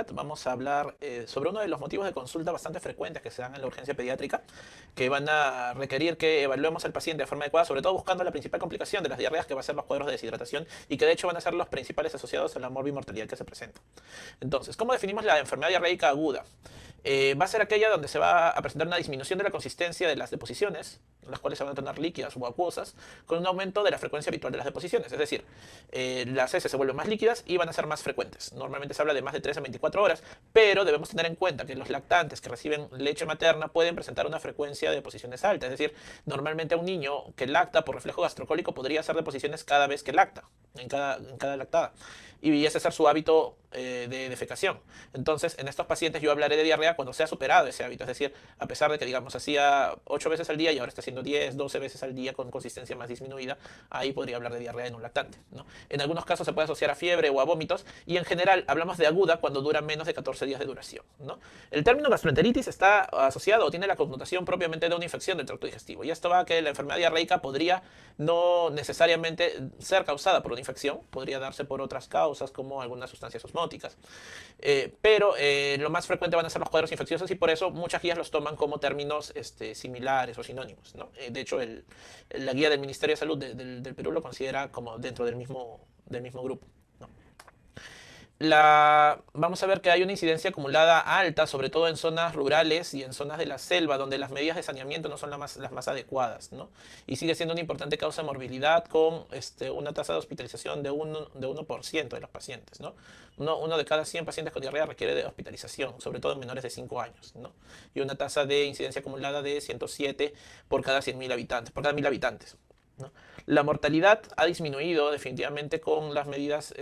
chat vamos a hablar sobre uno de los motivos de consulta bastante frecuentes que se dan en la urgencia pediátrica, que van a requerir que evaluemos al paciente de forma adecuada, sobre todo buscando la principal complicación de las diarreas, que va a ser los cuadros de deshidratación y que de hecho van a ser los principales asociados a la morbimortalidad que se presenta. Entonces, ¿cómo definimos la enfermedad diarreica aguda? Va a ser aquella donde se va a presentar una disminución de la consistencia de las deposiciones, las cuales se van a tornar líquidas o acuosas, con un aumento de la frecuencia habitual de las deposiciones. Es decir, las heces se vuelven más líquidas y van a ser más frecuentes. Normalmente se habla de más de 3 a 24 horas, pero debemos tener en cuenta que los lactantes que reciben leche materna pueden presentar una frecuencia de deposiciones alta. Es decir, normalmente un niño que lacta por reflejo gastrocólico podría hacer deposiciones cada vez que lacta, en cada lactada. Y ese es su hábito de defecación. Entonces, en estos pacientes yo hablaré de diarrea cuando se ha superado ese hábito. Es decir, a pesar de que, digamos, hacía 8 veces al día y ahora está haciendo 10, 12 veces al día con consistencia más disminuida, ahí podría hablar de diarrea en un lactante, ¿no? En algunos casos se puede asociar a fiebre o a vómitos y en general hablamos de aguda cuando dura menos de 14 días de duración, ¿no? El término gastroenteritis está asociado o tiene la connotación propiamente de una infección del tracto digestivo. Y esto va a que la enfermedad diarreica podría no necesariamente ser causada por una infección, podría darse por otras causas como algunas sustancias osmóticas. Pero lo más frecuente van a ser los cuadros infecciosos y por eso muchas guías los toman como términos similares o sinónimos, ¿no? De hecho, la guía del Ministerio de Salud del Perú lo considera como dentro del mismo grupo, ¿no? Vamos a ver que hay una incidencia acumulada alta, sobre todo en zonas rurales y en zonas de la selva, donde las medidas de saneamiento no son las más adecuadas, ¿no? Y sigue siendo una importante causa de morbilidad con una tasa de hospitalización de 1% de los pacientes, ¿no? Uno de cada 100 pacientes con diarrea requiere de hospitalización, sobre todo en menores de 5 años, ¿no? Y una tasa de incidencia acumulada de 107 por cada 100.000 habitantes, por cada 1.000 habitantes, ¿no? La mortalidad ha disminuido definitivamente con las medidas,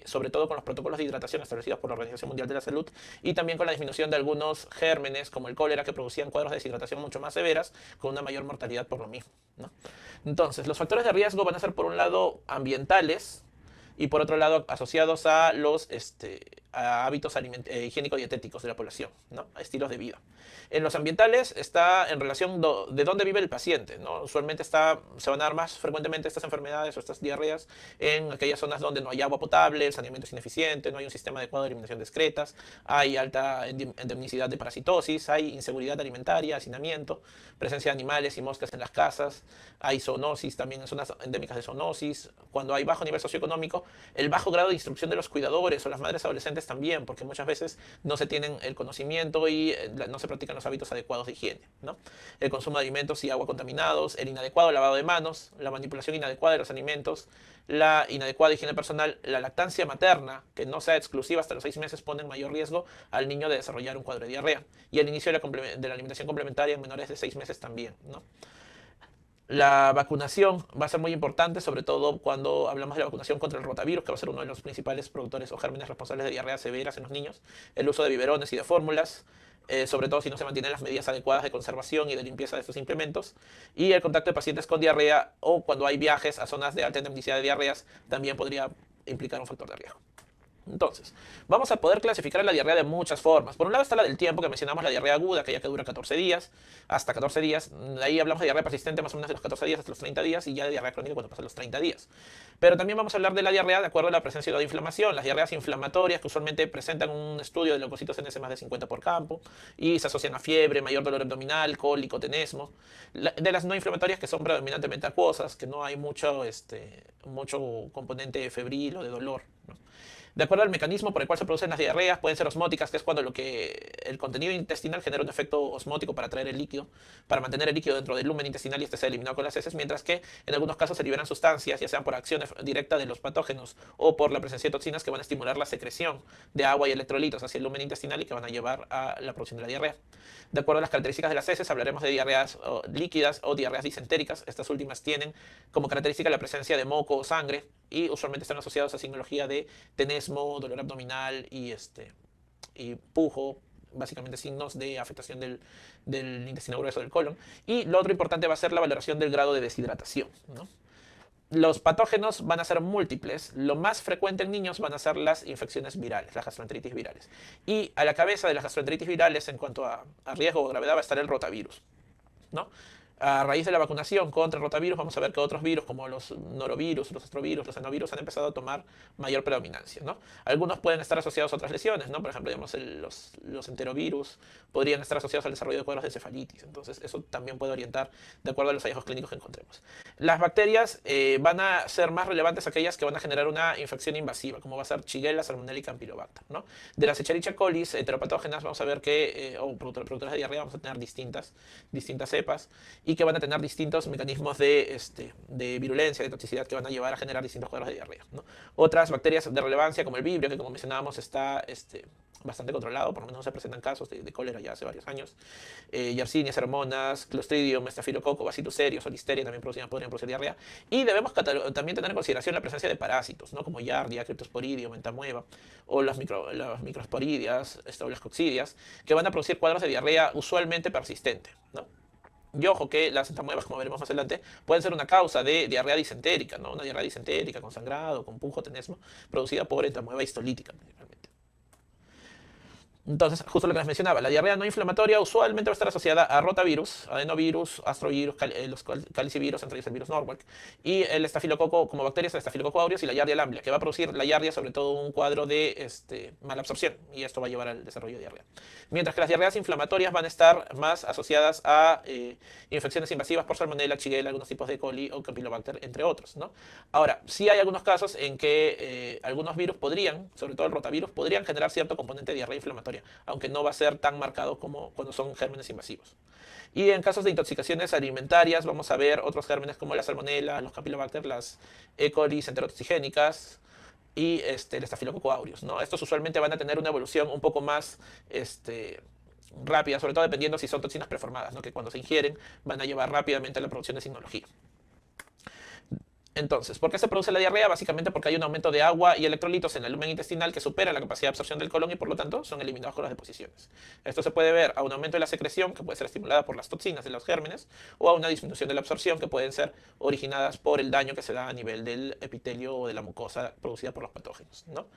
sobre todo con los protocolos de hidratación establecidos por la Organización Mundial de la Salud y también con la disminución de algunos gérmenes como el cólera que producían cuadros de deshidratación mucho más severas con una mayor mortalidad por lo mismo, ¿no? Entonces, los factores de riesgo van a ser por un lado ambientales y por otro lado asociados a los a hábitos higiénico-dietéticos de la población, ¿no? A estilos de vida. En los ambientales está en relación de dónde vive el paciente, ¿no? Usualmente se van a dar más frecuentemente estas enfermedades o estas diarreas en aquellas zonas donde no hay agua potable, el saneamiento es ineficiente, no hay un sistema adecuado de eliminación de excretas, hay alta endemicidad de parasitosis, hay inseguridad alimentaria, hacinamiento, presencia de animales y moscas en las casas, hay zoonosis también en zonas endémicas de zoonosis. Cuando hay bajo nivel socioeconómico, el bajo grado de instrucción de los cuidadores o las madres adolescentes también, porque muchas veces no se tienen el conocimiento y no se practican los hábitos adecuados de higiene, ¿no? El consumo de alimentos y agua contaminados, el inadecuado lavado de manos, la manipulación inadecuada de los alimentos, la inadecuada higiene personal, la lactancia materna, que no sea exclusiva hasta los 6 meses, pone en mayor riesgo al niño de desarrollar un cuadro de diarrea. Y el inicio de la alimentación complementaria en menores de 6 meses también, ¿no? La vacunación va a ser muy importante, sobre todo cuando hablamos de la vacunación contra el rotavirus, que va a ser uno de los principales productores o gérmenes responsables de diarreas severas en los niños. El uso de biberones y de fórmulas, sobre todo si no se mantienen las medidas adecuadas de conservación y de limpieza de estos implementos. Y el contacto de pacientes con diarrea o cuando hay viajes a zonas de alta endemicidad de diarreas también podría implicar un factor de riesgo. Entonces, vamos a poder clasificar la diarrea de muchas formas. Por un lado está la del tiempo, que mencionamos, la diarrea aguda, aquella que dura 14 días, hasta 14 días. Ahí hablamos de diarrea persistente más o menos de los 14 días hasta los 30 días y ya de diarrea crónica cuando pasan los 30 días. Pero también vamos a hablar de la diarrea de acuerdo a la presencia de inflamación, las diarreas inflamatorias que usualmente presentan un estudio de leucocitos NS más de 50 por campo y se asocian a fiebre, mayor dolor abdominal, cólico, tenesmo. De las no inflamatorias que son predominantemente acuosas, que no hay mucho componente febril o de dolor, ¿no? De acuerdo al mecanismo por el cual se producen las diarreas, pueden ser osmóticas, que es cuando el contenido intestinal genera un efecto osmótico para atraer el líquido, para mantener el líquido dentro del lumen intestinal y este sea eliminado con las heces, mientras que en algunos casos se liberan sustancias, ya sean por acción directa de los patógenos o por la presencia de toxinas que van a estimular la secreción de agua y electrolitos hacia el lumen intestinal y que van a llevar a la producción de la diarrea. De acuerdo a las características de las heces, hablaremos de diarreas líquidas o diarreas disentéricas. Estas últimas tienen como característica la presencia de moco o sangre y usualmente están asociados a signología de tenesmo, dolor abdominal y pujo, básicamente signos de afectación del intestino grueso del colon. Y lo otro importante va a ser la valoración del grado de deshidratación, ¿no? Los patógenos van a ser múltiples. Lo más frecuente en niños van a ser las infecciones virales, las gastroenteritis virales. Y a la cabeza de las gastroenteritis virales, en cuanto a riesgo o gravedad, va a estar el rotavirus, ¿no? A raíz de la vacunación contra el rotavirus, vamos a ver que otros virus como los norovirus, los astrovirus, los adenovirus han empezado a tomar mayor predominancia, ¿no? Algunos pueden estar asociados a otras lesiones, ¿no? Por ejemplo, digamos, los enterovirus podrían estar asociados al desarrollo de cuadros de encefalitis. Entonces, eso también puede orientar de acuerdo a los hallazgos clínicos que encontremos. Las bacterias van a ser más relevantes aquellas que van a generar una infección invasiva, como va a ser Shigella, Salmonella y Campylobacter, ¿no? De las Escherichia coli heteropatógenas, vamos a ver que, o productoras de diarrea, vamos a tener distintas cepas y que van a tener distintos mecanismos de virulencia, de toxicidad que van a llevar a generar distintos cuadros de diarrea, ¿no? Otras bacterias de relevancia como el vibrio, que como mencionábamos está bastante controlado, por lo menos no se presentan casos de cólera ya hace varios años. Yersinia, Pseudomonas, Clostridium, Estafilococo, Bacillus cereus o Listeria también podrían producir diarrea. Y debemos también tener en consideración la presencia de parásitos, ¿no? Como Yardia, Cryptosporidium, Entamueba, o las microsporidias, o las coccidias, que van a producir cuadros de diarrea usualmente persistente, ¿no? Y ojo que las entamuebas, como veremos más adelante, pueden ser una causa de diarrea disentérica, ¿no? Una diarrea disentérica con sangrado, con pujo, tenesmo, producida por entamueba histolítica principalmente. Entonces, justo lo que les mencionaba, la diarrea no inflamatoria usualmente va a estar asociada a rotavirus, adenovirus, astrovirus, los calicivirus, entre ellos el virus Norwalk, y el estafilococo, como bacterias, el estafilococo aureus y la Yardia lamblia, que va a producir la Yardia sobre todo un cuadro de malabsorción, y esto va a llevar al desarrollo de diarrea. Mientras que las diarreas inflamatorias van a estar más asociadas a infecciones invasivas por Salmonella, Shigella, algunos tipos de E. coli o Campylobacter, entre otros, ¿no? Ahora, sí hay algunos casos en que algunos virus podrían, sobre todo el rotavirus, podrían generar cierto componente de diarrea inflamatoria, aunque no va a ser tan marcado como cuando son gérmenes invasivos. Y en casos de intoxicaciones alimentarias vamos a ver otros gérmenes como la salmonella, los campylobacter, las E. coli enterotoxigénicas y el estafilococo aureus, ¿no? Estos usualmente van a tener una evolución un poco más rápida, sobre todo dependiendo si son toxinas preformadas, ¿no? Que cuando se ingieren van a llevar rápidamente a la producción de signología. Entonces, ¿por qué se produce la diarrea? Básicamente porque hay un aumento de agua y electrolitos en el lumen intestinal que supera la capacidad de absorción del colon y por lo tanto son eliminados con las deposiciones. Esto se puede ver a un aumento de la secreción que puede ser estimulada por las toxinas de los gérmenes o a una disminución de la absorción que pueden ser originadas por el daño que se da a nivel del epitelio o de la mucosa producida por los patógenos, ¿no?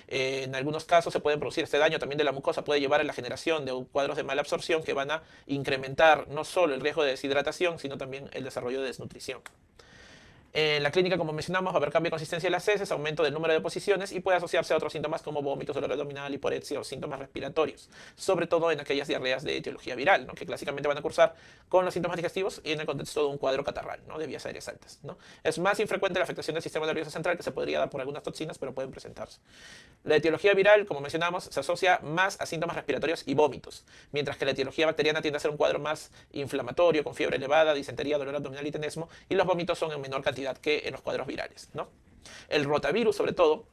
En algunos casos se puede producir este daño también de la mucosa, puede llevar a la generación de cuadros de mala absorción que van a incrementar no solo el riesgo de deshidratación, sino también el desarrollo de desnutrición. En la clínica, como mencionamos, va a haber cambio de consistencia de las heces, aumento del número de posiciones y puede asociarse a otros síntomas como vómitos, dolor abdominal, hiporexia o síntomas respiratorios, sobre todo en aquellas diarreas de etiología viral, ¿no? Que clásicamente van a cursar con los síntomas digestivos y en el contexto de un cuadro catarral, ¿no? De vías aéreas altas, ¿no? Es más infrecuente la afectación del sistema nervioso central, que se podría dar por algunas toxinas, pero pueden presentarse. La etiología viral, como mencionamos, se asocia más a síntomas respiratorios y vómitos, mientras que la etiología bacteriana tiende a ser un cuadro más inflamatorio, con fiebre elevada, disentería, dolor abdominal y tenesmo, y los vómitos son en menor cantidad que en los cuadros virales, ¿no? El rotavirus, sobre todo,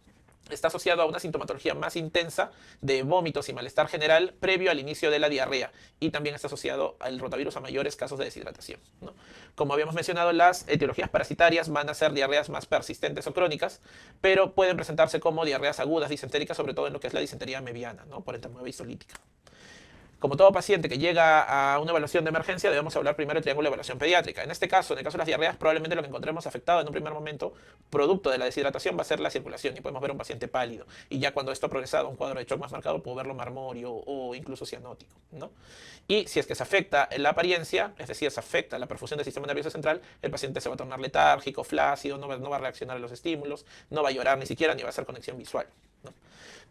está asociado a una sintomatología más intensa de vómitos y malestar general previo al inicio de la diarrea y también está asociado al rotavirus a mayores casos de deshidratación, ¿no? Como habíamos mencionado, las etiologías parasitarias van a ser diarreas más persistentes o crónicas, pero pueden presentarse como diarreas agudas disentéricas, sobre todo en lo que es la disentería meviana, ¿no? Por entamueba histolítica. Como todo paciente que llega a una evaluación de emergencia, debemos hablar primero del triángulo de evaluación pediátrica. En este caso, en el caso de las diarreas, probablemente lo que encontremos afectado en un primer momento, producto de la deshidratación, va a ser la circulación y podemos ver un paciente pálido. Y ya cuando esto ha progresado a un cuadro de shock más marcado, puedo verlo marmórico o incluso cianótico, ¿no? Y si es que se afecta la apariencia, es decir, se afecta la perfusión del sistema nervioso central, el paciente se va a tornar letárgico, flácido, no va a reaccionar a los estímulos, no va a llorar ni siquiera, ni va a hacer conexión visual, ¿no?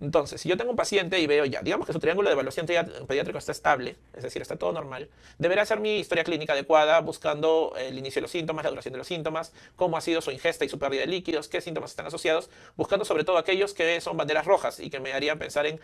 Entonces, si yo tengo un paciente y veo ya, digamos que su triángulo de evaluación pediátrico está estable, es decir, está todo normal, deberé hacer mi historia clínica adecuada buscando el inicio de los síntomas, la duración de los síntomas, cómo ha sido su ingesta y su pérdida de líquidos, qué síntomas están asociados, buscando sobre todo aquellos que son banderas rojas y que me harían pensar en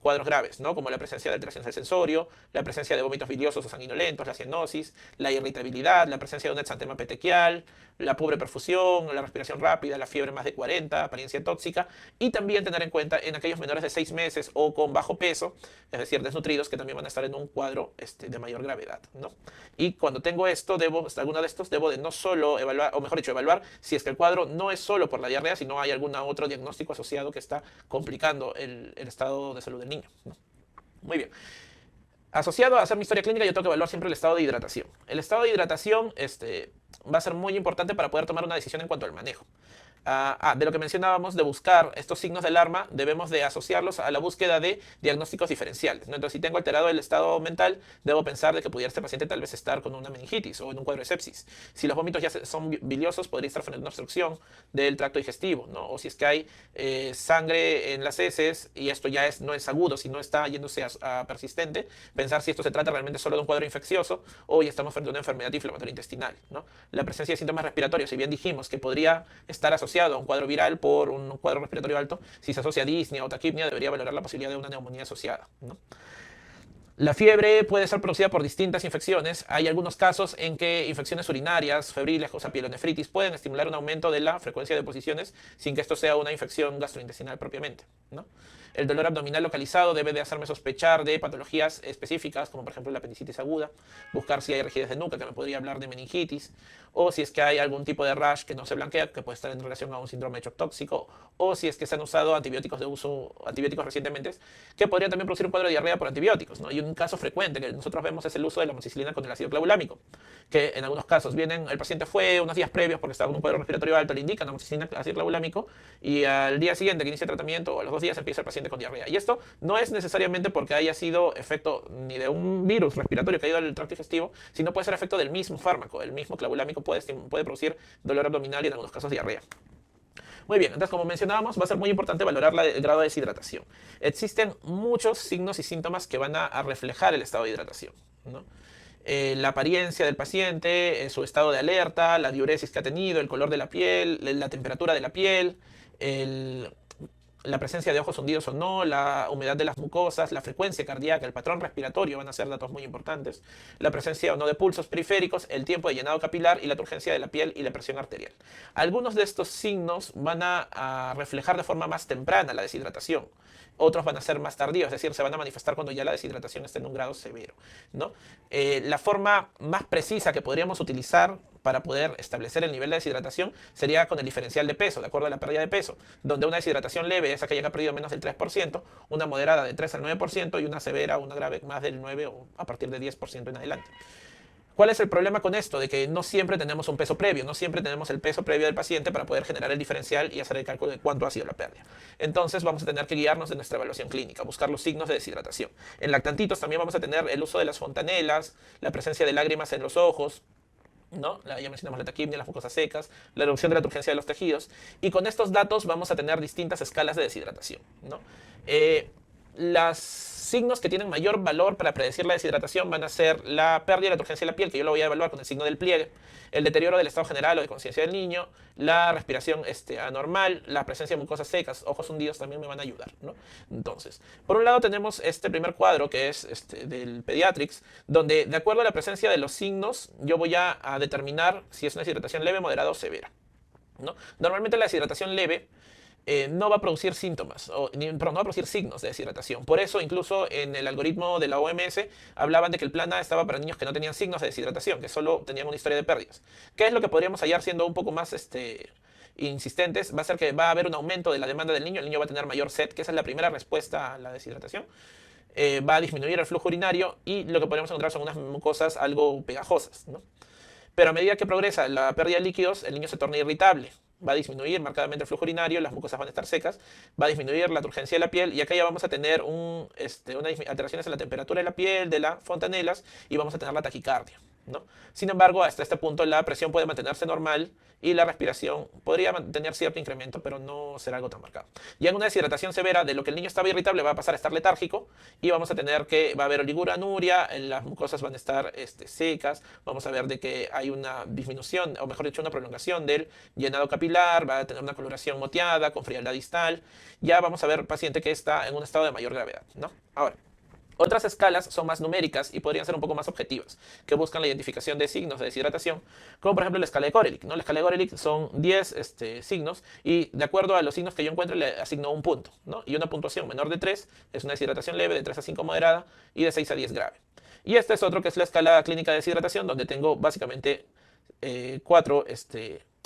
cuadros graves, ¿no? Como la presencia de alteraciones del sensorio, la presencia de vómitos biliosos o sanguinolentos, la cianosis, la irritabilidad, la presencia de un exantema petequial, la pobre perfusión, la respiración rápida, la fiebre más de 40, apariencia tóxica, y también tener en cuenta en aquellos menores de 6 meses o con bajo peso, es decir, desnutridos, que también van a estar en un cuadro de mayor gravedad, ¿no? Y cuando tengo esto, alguno de estos, debo de no solo evaluar, o mejor dicho, evaluar si es que el cuadro no es solo por la diarrea, sino hay algún otro diagnóstico asociado que está complicando el estado de salud del niño, ¿no? Muy bien. Asociado a hacer mi historia clínica, yo tengo que evaluar siempre el estado de hidratación. El estado de hidratación va a ser muy importante para poder tomar una decisión en cuanto al manejo. de lo que mencionábamos, de buscar estos signos de alarma, debemos de asociarlos a la búsqueda de diagnósticos diferenciales, ¿no? Entonces, si tengo alterado el estado mental, debo pensar de que pudiera este paciente tal vez estar con una meningitis o en un cuadro de sepsis. Si los vómitos ya son biliosos, podría estar frente a una obstrucción del tracto digestivo, ¿no? O si es que hay sangre en las heces y esto ya no es agudo, sino está yéndose a persistente, pensar si esto se trata realmente solo de un cuadro infeccioso o ya estamos frente a una enfermedad inflamatoria intestinal, ¿no? La presencia de síntomas respiratorios, si bien dijimos que podría estar asociado a un cuadro viral por un cuadro respiratorio alto, si se asocia a disnea o taquipnea, debería valorar la posibilidad de una neumonía asociada, ¿no? La fiebre puede ser producida por distintas infecciones. Hay algunos casos en que infecciones urinarias, febriles, o sea, pielonefritis, pueden estimular un aumento de la frecuencia de deposiciones sin que esto sea una infección gastrointestinal propiamente, ¿no? El dolor abdominal localizado debe de hacerme sospechar de patologías específicas, como por ejemplo la apendicitis aguda, buscar si hay rigidez de nuca, que me podría hablar de meningitis, o si es que hay algún tipo de rash que no se blanquea, que puede estar en relación a un síndrome de shock tóxico, o si es que se han usado antibióticos recientemente, que podrían también producir un cuadro de diarrea por antibióticos, ¿no? Y un caso frecuente que nosotros vemos es el uso de la amoxicilina con el ácido clavulámico, que en algunos casos el paciente fue unos días previos porque estaba con un cuadro respiratorio alto, le indican amoxicilina ácido clavulámico, y al día siguiente que inicia el tratamiento, o a los 2 días, empieza el paciente con diarrea. Y esto no es necesariamente porque haya sido efecto ni de un virus respiratorio que ha ido al tracto digestivo, sino puede ser efecto del mismo fármaco. El mismo clavulámico puede producir dolor abdominal y en algunos casos diarrea. Muy bien, entonces como mencionábamos, va a ser muy importante valorar el grado de deshidratación. Existen muchos signos y síntomas que van a reflejar el estado de hidratación, ¿no? La apariencia del paciente, su estado de alerta, la diuresis que ha tenido, el color de la piel, la temperatura de la piel, la presencia de ojos hundidos o no, la humedad de las mucosas, la frecuencia cardíaca, el patrón respiratorio van a ser datos muy importantes, la presencia o no de pulsos periféricos, el tiempo de llenado capilar y la turgencia de la piel y la presión arterial. Algunos de estos signos van a reflejar de forma más temprana la deshidratación. Otros van a ser más tardíos, es decir, se van a manifestar cuando ya la deshidratación está en un grado severo, ¿no? La forma más precisa que podríamos utilizar para poder establecer el nivel de deshidratación sería con el diferencial de peso, de acuerdo a la pérdida de peso, donde una deshidratación leve es aquella que ha perdido menos del 3%, una moderada de 3 al 9% y una severa o una grave más del 9 o a partir de 10% en adelante. ¿Cuál es el problema con esto? De que no siempre tenemos un peso previo, no siempre tenemos el peso previo del paciente para poder generar el diferencial y hacer el cálculo de cuánto ha sido la pérdida. Entonces vamos a tener que guiarnos de nuestra evaluación clínica, buscar los signos de deshidratación. En lactantitos también vamos a tener el uso de las fontanelas, la presencia de lágrimas en los ojos, ¿no? Ya mencionamos la taquipnea, las mucosas secas, la erupción de la turgencia de los tejidos. Y con estos datos vamos a tener distintas escalas de deshidratación, ¿no? Los signos que tienen mayor valor para predecir la deshidratación van a ser la pérdida de la turgencia de la piel, que yo lo voy a evaluar con el signo del pliegue, el deterioro del estado general o de conciencia del niño, la respiración anormal, la presencia de mucosas secas, ojos hundidos también me van a ayudar, ¿no? Entonces, por un lado tenemos este primer cuadro que es del Pediatrics, donde de acuerdo a la presencia de los signos, yo voy a determinar si es una deshidratación leve, moderada o severa, ¿no? Normalmente la deshidratación leve no va a producir síntomas, no va a producir signos de deshidratación. Por eso, incluso en el algoritmo de la OMS, hablaban de que el plan A estaba para niños que no tenían signos de deshidratación, que solo tenían una historia de pérdidas. ¿Qué es lo que podríamos hallar siendo un poco más insistentes? Va a ser que va a haber un aumento de la demanda del niño, el niño va a tener mayor sed, que esa es la primera respuesta a la deshidratación. Va a disminuir el flujo urinario y lo que podemos encontrar son unas mucosas algo pegajosas, ¿no? Pero a medida que progresa la pérdida de líquidos, el niño se torna irritable. Va a disminuir marcadamente el flujo urinario, las mucosas van a estar secas, va a disminuir la turgencia de la piel y acá ya vamos a tener unas alteraciones en la temperatura de la piel, de las fontanelas y vamos a tener la taquicardia, ¿no? Sin embargo, hasta este punto la presión puede mantenerse normal y la respiración podría tener cierto incremento, pero no será algo tan marcado. Ya en una deshidratación severa, de lo que el niño estaba irritable va a pasar a estar letárgico y vamos a tener va a haber oliguranuria, las mucosas van a estar secas, vamos a ver de que hay una disminución, o mejor dicho, una prolongación del llenado capilar, va a tener una coloración moteada, con frialdad distal. Ya vamos a ver paciente que está en un estado de mayor gravedad, ¿no? Ahora, otras escalas son más numéricas y podrían ser un poco más objetivas, que buscan la identificación de signos de deshidratación, como por ejemplo la escala de Gorelick, ¿no? La escala de Gorelick son 10 signos y de acuerdo a los signos que yo encuentre le asigno un punto, ¿no? Y una puntuación menor de 3 es una deshidratación leve, de 3 a 5 moderada y de 6 a 10 grave. Y este es otro que es la escala clínica de deshidratación, donde tengo básicamente 4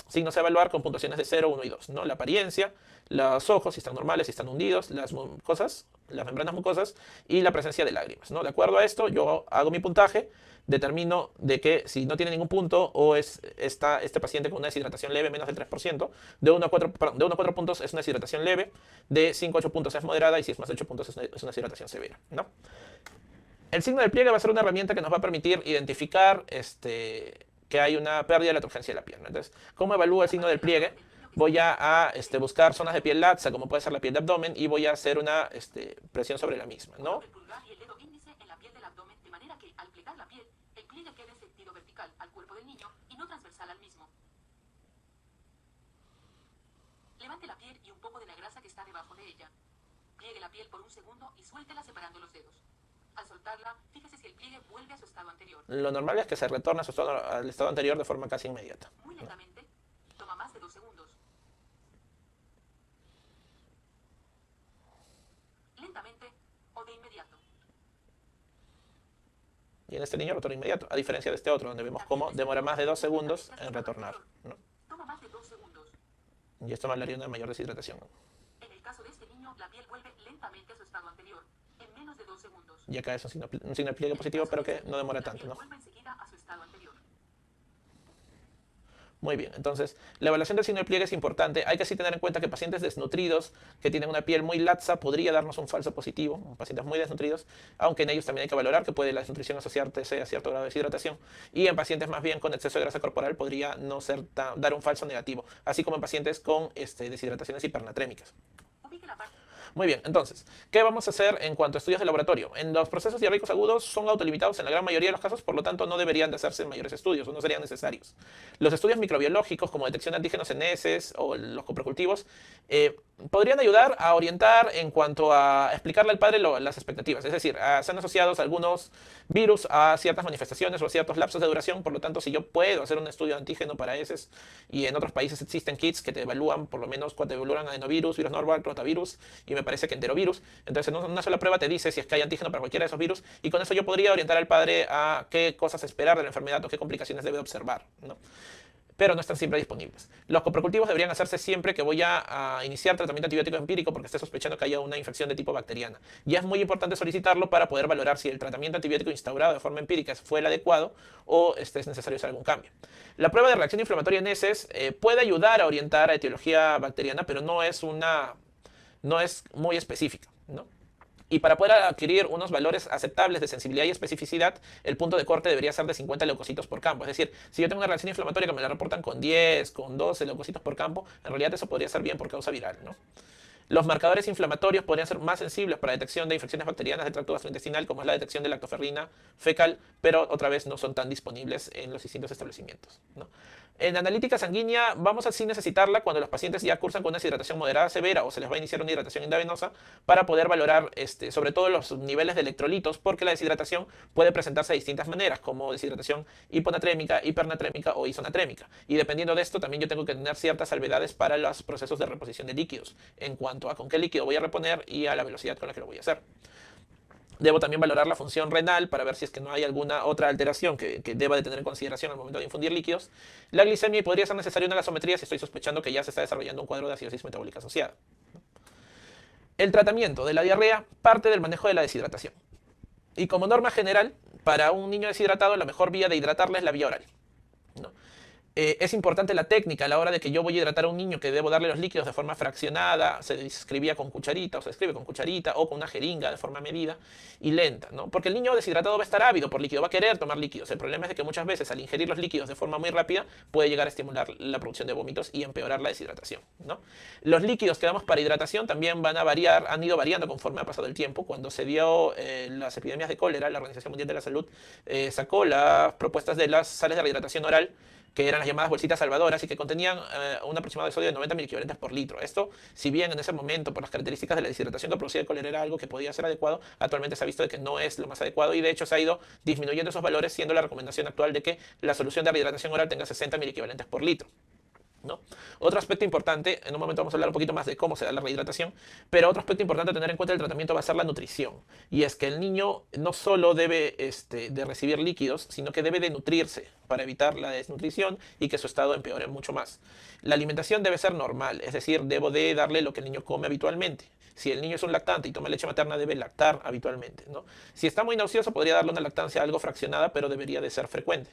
signos a evaluar con puntuaciones de 0, 1 y 2, ¿no? La apariencia, los ojos, si están normales, si están hundidos, las mucosas, las membranas mucosas y la presencia de lágrimas, ¿no? De acuerdo a esto, yo hago mi puntaje, determino de que si no tiene ningún punto o este paciente con una deshidratación leve, menos del 3%, de 1 a 4, perdón, de 1 a 4 puntos es una deshidratación leve, de 5 a 8 puntos es moderada y si es más de 8 puntos es una deshidratación severa, ¿no? El signo del pliegue va a ser una herramienta que nos va a permitir identificar que hay una pérdida de la turgencia de la piel, ¿no? Entonces, ¿cómo evalúo el signo del pliegue? Voy a buscar zonas de piel laxa, como puede ser la piel de abdomen, y voy a hacer una presión sobre la misma, ¿no? El pulgar y el dedo índice en la piel del abdomen, de manera que, al plegar la piel, el pliegue quede en sentido vertical al cuerpo del niño y no transversal al mismo. Levante la piel y un poco de la grasa que está debajo de ella. Pliegue la piel por un segundo y suéltela separando los dedos. Al soltarla, fíjese si el pliegue vuelve a su estado anterior. Lo normal es que se retorne al estado anterior de forma casi inmediata. Muy lentamente, toma más de 2 segundos. Lentamente o de inmediato. Y en este niño retorna inmediato, a diferencia de este otro, donde vemos cómo demora más de 2 segundos en retornar, ¿no? Toma más de 2 segundos. Y esto me hablaría de una mayor deshidratación. En el caso de este niño, la piel vuelve lentamente a su estado anterior, en menos de 2 segundos. Y acá es un signo de pliegue positivo, pero que no demora tanto, ¿no? Vuelve enseguida a su estado anterior. Muy bien, entonces la evaluación del signo de pliegue es importante. Hay que así tener en cuenta que pacientes desnutridos que tienen una piel muy laxa podría darnos un falso positivo, pacientes muy desnutridos, aunque en ellos también hay que valorar que puede la desnutrición asociarse a cierto grado de deshidratación. Y en pacientes más bien con exceso de grasa corporal podría no ser dar un falso negativo, así como en pacientes con deshidrataciones hipernatrémicas. Ubique la parte. Muy bien, entonces, ¿qué vamos a hacer en cuanto a estudios de laboratorio? En los procesos diarreicos agudos son autolimitados en la gran mayoría de los casos, por lo tanto no deberían de hacerse mayores estudios o no serían necesarios. Los estudios microbiológicos como detección de antígenos en heces o los coprocultivos podrían ayudar a orientar en cuanto a explicarle al padre las expectativas, es decir, se han asociado algunos virus a ciertas manifestaciones o a ciertos lapsos de duración, por lo tanto si yo puedo hacer un estudio de antígeno para heces y en otros países existen kits que te evalúan por lo menos cuando te evalúan adenovirus, virus normal, rotavirus y me parece que enterovirus, entonces en una sola prueba te dice si es que hay antígeno para cualquiera de esos virus y con eso yo podría orientar al padre a qué cosas esperar de la enfermedad o qué complicaciones debe observar, ¿no? Pero no están siempre disponibles. Los coprocultivos deberían hacerse siempre que voy a iniciar tratamiento antibiótico empírico porque esté sospechando que haya una infección de tipo bacteriana. Y es muy importante solicitarlo para poder valorar si el tratamiento antibiótico instaurado de forma empírica fue el adecuado o es necesario hacer algún cambio. La prueba de reacción inflamatoria en heces puede ayudar a orientar a etiología bacteriana, pero no es muy específica, ¿no? Y para poder adquirir unos valores aceptables de sensibilidad y especificidad, el punto de corte debería ser de 50 leucocitos por campo. Es decir, si yo tengo una reacción inflamatoria que me la reportan con 10, con 12 leucocitos por campo, en realidad eso podría ser bien por causa viral, ¿no? Los marcadores inflamatorios podrían ser más sensibles para detección de infecciones bacterianas del tracto gastrointestinal, como es la detección de lactoferrina fecal, pero otra vez no son tan disponibles en los distintos establecimientos, ¿no? En analítica sanguínea vamos a sí necesitarla cuando los pacientes ya cursan con una deshidratación moderada severa o se les va a iniciar una hidratación intravenosa para poder valorar sobre todo los niveles de electrolitos, porque la deshidratación puede presentarse de distintas maneras, como deshidratación hiponatrémica, hipernatrémica o isonatrémica. Y dependiendo de esto también yo tengo que tener ciertas salvedades para los procesos de reposición de líquidos en cuanto a con qué líquido voy a reponer y a la velocidad con la que lo voy a hacer. Debo también valorar la función renal para ver si es que no hay alguna otra alteración que deba de tener en consideración al momento de infundir líquidos. La glicemia y podría ser necesaria una gasometría si estoy sospechando que ya se está desarrollando un cuadro de acidosis metabólica asociada. El tratamiento de la diarrea parte del manejo de la deshidratación. Y como norma general, para un niño deshidratado la mejor vía de hidratarle es la vía oral, ¿no? Es importante la técnica a la hora de que yo voy a hidratar a un niño, que debo darle los líquidos de forma fraccionada, se escribía con cucharita o se escribe con cucharita o con una jeringa de forma medida y lenta, ¿no? Porque el niño deshidratado va a estar ávido por líquido, va a querer tomar líquidos. El problema es de que muchas veces al ingerir los líquidos de forma muy rápida puede llegar a estimular la producción de vómitos y empeorar la deshidratación, ¿no? Los líquidos que damos para hidratación también van a variar, han ido variando conforme ha pasado el tiempo. Cuando se dio las epidemias de cólera, la Organización Mundial de la Salud sacó las propuestas de las sales de rehidratación oral, que eran las llamadas bolsitas salvadoras y que contenían un aproximado de sodio de 90 miliequivalentes por litro. Esto, si bien en ese momento, por las características de la deshidratación que producía el cólera era algo que podía ser adecuado, actualmente se ha visto de que no es lo más adecuado y de hecho se ha ido disminuyendo esos valores, siendo la recomendación actual de que la solución de rehidratación oral tenga 60 miliequivalentes por litro. ¿no? Otro aspecto importante, en un momento vamos a hablar un poquito más de cómo se da la rehidratación, pero otro aspecto importante a tener en cuenta del tratamiento va a ser la nutrición. Y es que el niño no solo debe de recibir líquidos, sino que debe de nutrirse para evitar la desnutrición y que su estado empeore mucho más. La alimentación debe ser normal, es decir, debo de darle lo que el niño come habitualmente. Si el niño es un lactante y toma leche materna, debe lactar habitualmente, ¿no? Si está muy nauseoso, podría darle una lactancia algo fraccionada, pero debería de ser frecuente.